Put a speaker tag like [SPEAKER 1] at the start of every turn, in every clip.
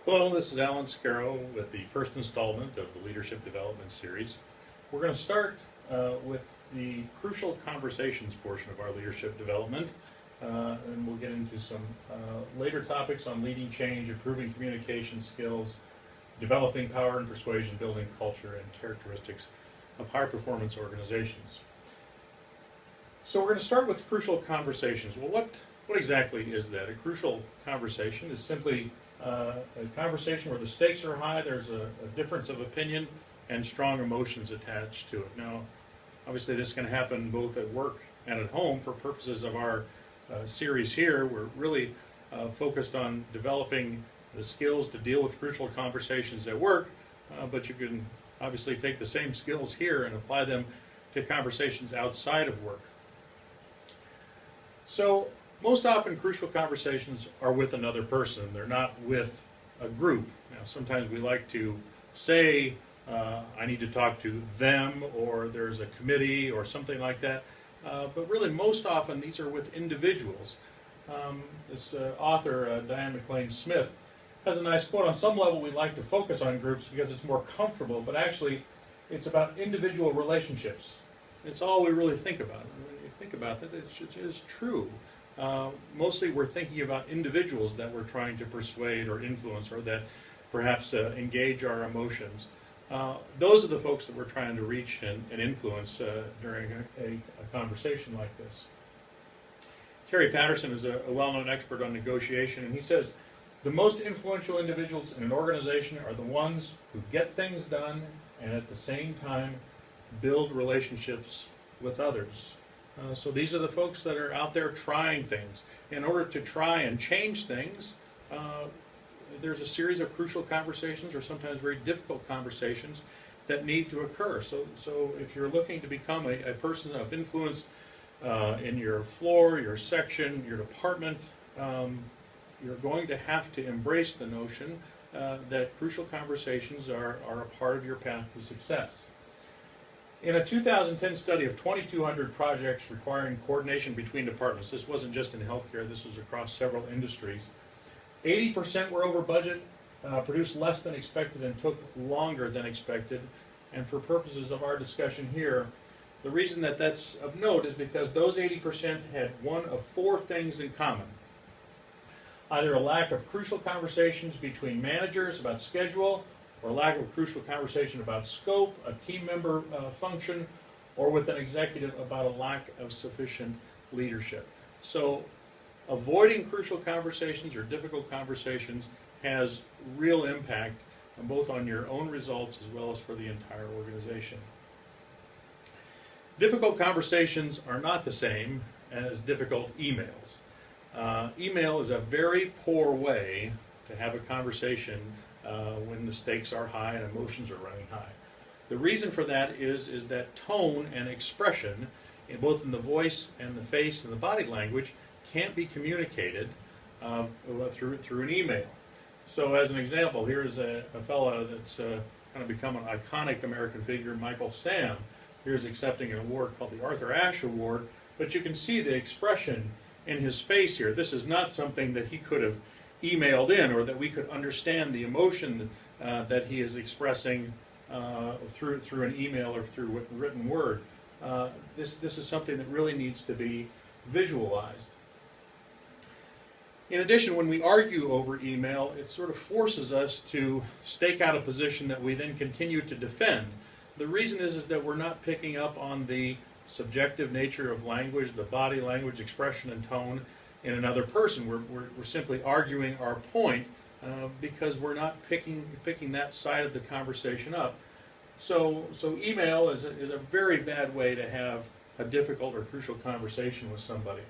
[SPEAKER 1] Hello, this is Alan Scarrow with the first installment of the Leadership Development Series. We're going to start with the crucial conversations portion of our leadership development, and we'll get into some later topics on leading change, improving communication skills, developing power and persuasion, building culture, and characteristics of high-performance organizations. So we're going to start with crucial conversations. Well, what exactly is that? A crucial conversation is simply a conversation where the stakes are high, there's a difference of opinion, and strong emotions attached to it. Now, obviously this can happen both at work and at home. For purposes of our series here, we're really focused on developing the skills to deal with crucial conversations at work, but you can obviously take the same skills here and apply them to conversations outside of work. So, most often crucial conversations are with another person. They're not with a group. Now, sometimes we like to say, I need to talk to them, or there's a committee or something like that. But really, most often, these are with individuals. This author, Diane McLean Smith, has a nice quote. On some level, we like to focus on groups because it's more comfortable, but actually, it's about individual relationships. It's all we really think about. And when you think about that, it is true. Mostly we're thinking about individuals that we're trying to persuade or influence, or that perhaps engage our emotions. Those are the folks that we're trying to reach and influence during a conversation like this. Kerry Patterson is a well-known expert on negotiation, and he says, the most influential individuals in an organization are the ones who get things done and at the same time build relationships with others. So these are the folks that are out there trying things. In order to try and change things, there's a series of crucial conversations, or sometimes very difficult conversations, that need to occur. So if you're looking to become a person of influence in your floor, your section, your department, you're going to have to embrace the notion that crucial conversations are a part of your path to success. In a 2010 study of 2,200 projects requiring coordination between departments, this wasn't just in healthcare, this was across several industries, 80% were over budget, produced less than expected, and took longer than expected. And for purposes of our discussion here, the reason that that's of note is because those 80% had one of four things in common. Either a lack of crucial conversations between managers about schedule, or lack of crucial conversation about scope, a team member function, or with an executive about a lack of sufficient leadership. So avoiding crucial conversations or difficult conversations has real impact both on your own results as well as for the entire organization. Difficult conversations are not the same as difficult emails. Email is a very poor way to have a conversation when the stakes are high and emotions are running high. The reason for that is that tone and expression, both in the voice and the face and the body language, can't be communicated through an email. So as an example, here's a fellow that's kind of become an iconic American figure, Michael Sam. Here's accepting an award called the Arthur Ashe Award, but you can see the expression in his face here. This is not something that he could have emailed in, or that we could understand the emotion that he is expressing through an email or through written word. This is something that really needs to be visualized. In addition, when we argue over email, it sort of forces us to stake out a position that we then continue to defend. The reason is that we're not picking up on the subjective nature of language, the body language, expression, and tone in another person. We're simply arguing our point because we're not picking that side of the conversation up. So email is a very bad way to have a difficult or crucial conversation with somebody.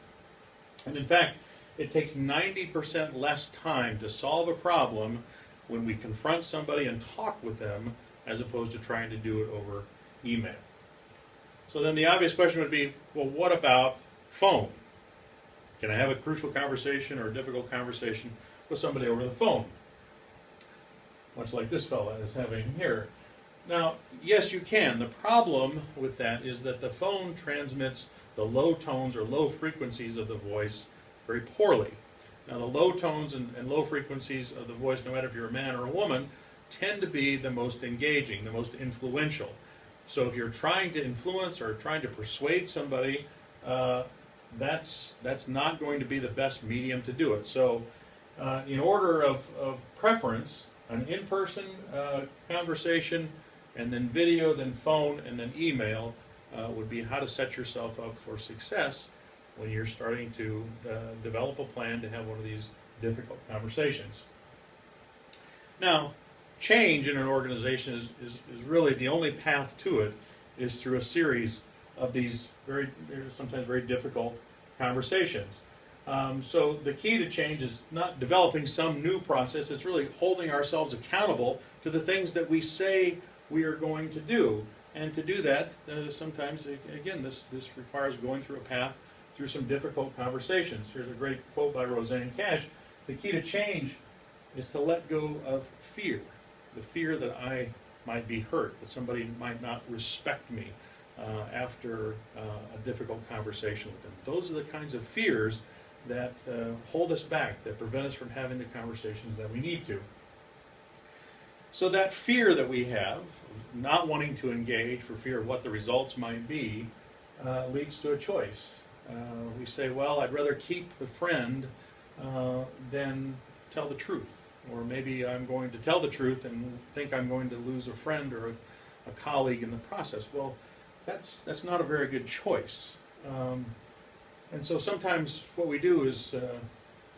[SPEAKER 1] And in fact, it takes 90% less time to solve a problem when we confront somebody and talk with them as opposed to trying to do it over email. So then the obvious question would be, well, what about phone? Can I have a crucial conversation or a difficult conversation with somebody over the phone? Much like this fella is having here. Now, yes, you can. The problem with that is that the phone transmits the low tones or low frequencies of the voice very poorly. Now the low tones and low frequencies of the voice, no matter if you're a man or a woman, tend to be the most engaging, the most influential. So if you're trying to influence or trying to persuade somebody, that's not going to be the best medium to do it. So in order of preference, an in-person conversation, and then video, then phone, and then email would be how to set yourself up for success when you're starting to develop a plan to have one of these difficult conversations. Now, change in an organization is really the only path to it is through a series of these sometimes very difficult conversations. So the key to change is not developing some new process, it's really holding ourselves accountable to the things that we say we are going to do. And to do that, sometimes, again, this requires going through a path through some difficult conversations. Here's a great quote by Roseanne Cash. The key to change is to let go of fear. The fear that I might be hurt, that somebody might not respect me after a difficult conversation with them. Those are the kinds of fears that hold us back, that prevent us from having the conversations that we need to. So that fear that we have, not wanting to engage for fear of what the results might be, leads to a choice. We say, well, I'd rather keep the friend than tell the truth. Or maybe I'm going to tell the truth and think I'm going to lose a friend or a colleague in the process. Well, that's not a very good choice. And so sometimes what we do is,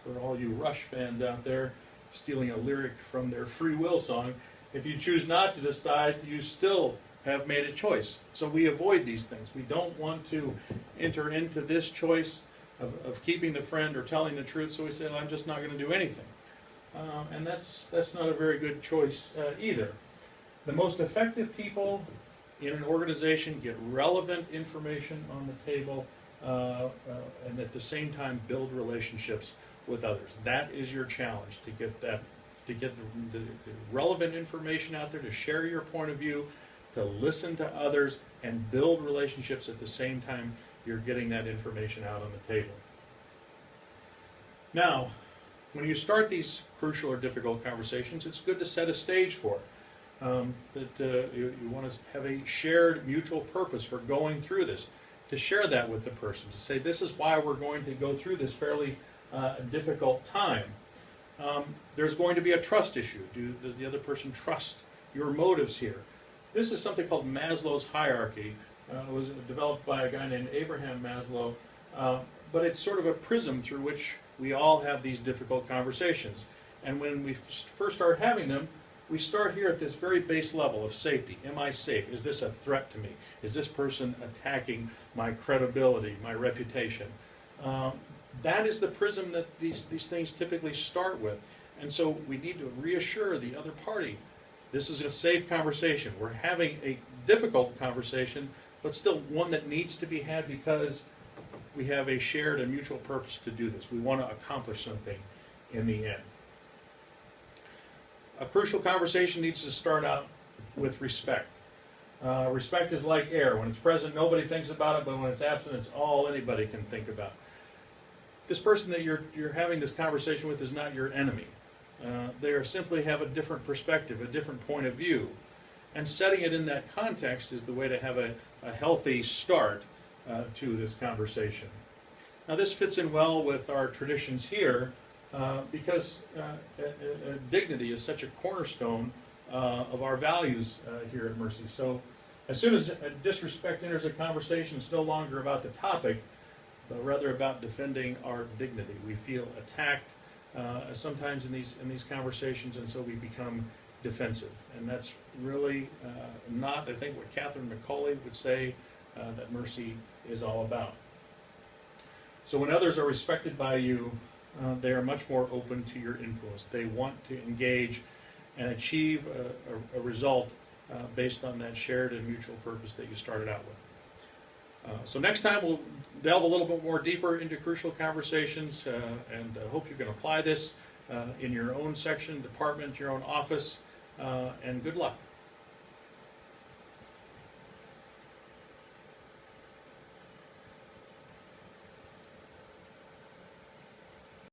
[SPEAKER 1] for all you Rush fans out there, stealing a lyric from their Free Will song, if you choose not to decide, you still have made a choice. So we avoid these things. We don't want to enter into this choice of keeping the friend or telling the truth, so we say, well, I'm just not going to do anything. And that's not a very good choice either. The most effective people in an organization get relevant information on the table and at the same time build relationships with others. That is your challenge, to get the relevant information out there, to share your point of view, to listen to others, and build relationships at the same time you're getting that information out on the table. Now, when you start these crucial or difficult conversations, it's good to set a stage for it. You want to have a shared mutual purpose for going through this, to share that with the person, to say, this is why we're going to go through this fairly difficult time. There's going to be a trust issue. Does the other person trust your motives here? This is something called Maslow's hierarchy. It was developed by a guy named Abraham Maslow, but it's sort of a prism through which we all have these difficult conversations. And when we first start having them, we start here at this very base level of safety. Am I safe? Is this a threat to me? Is this person attacking my credibility, my reputation? That is the prism that these things typically start with. And so we need to reassure the other party, this is a safe conversation. We're having a difficult conversation, but still one that needs to be had because we have a shared and mutual purpose to do this. We want to accomplish something in the end. A crucial conversation needs to start out with respect. Respect is like air. When it's present, nobody thinks about it, but when it's absent, it's all anybody can think about. This person that you're having this conversation with is not your enemy. They are simply have a different perspective, a different point of view. And setting it in that context is the way to have a healthy start to this conversation. Now this fits in well with our traditions here because dignity is such a cornerstone of our values here at Mercy. So as soon as disrespect enters a conversation, it's no longer about the topic, but rather about defending our dignity. We feel attacked sometimes in these conversations, and so we become defensive. And that's really not, I think, what Catherine McCauley would say that mercy is all about. So when others are respected by you, they are much more open to your influence. They want to engage and achieve a result based on that shared and mutual purpose that you started out with. So next time we'll delve a little bit more deeper into crucial conversations and hope you can apply this in your own section, department, your own office, and good luck.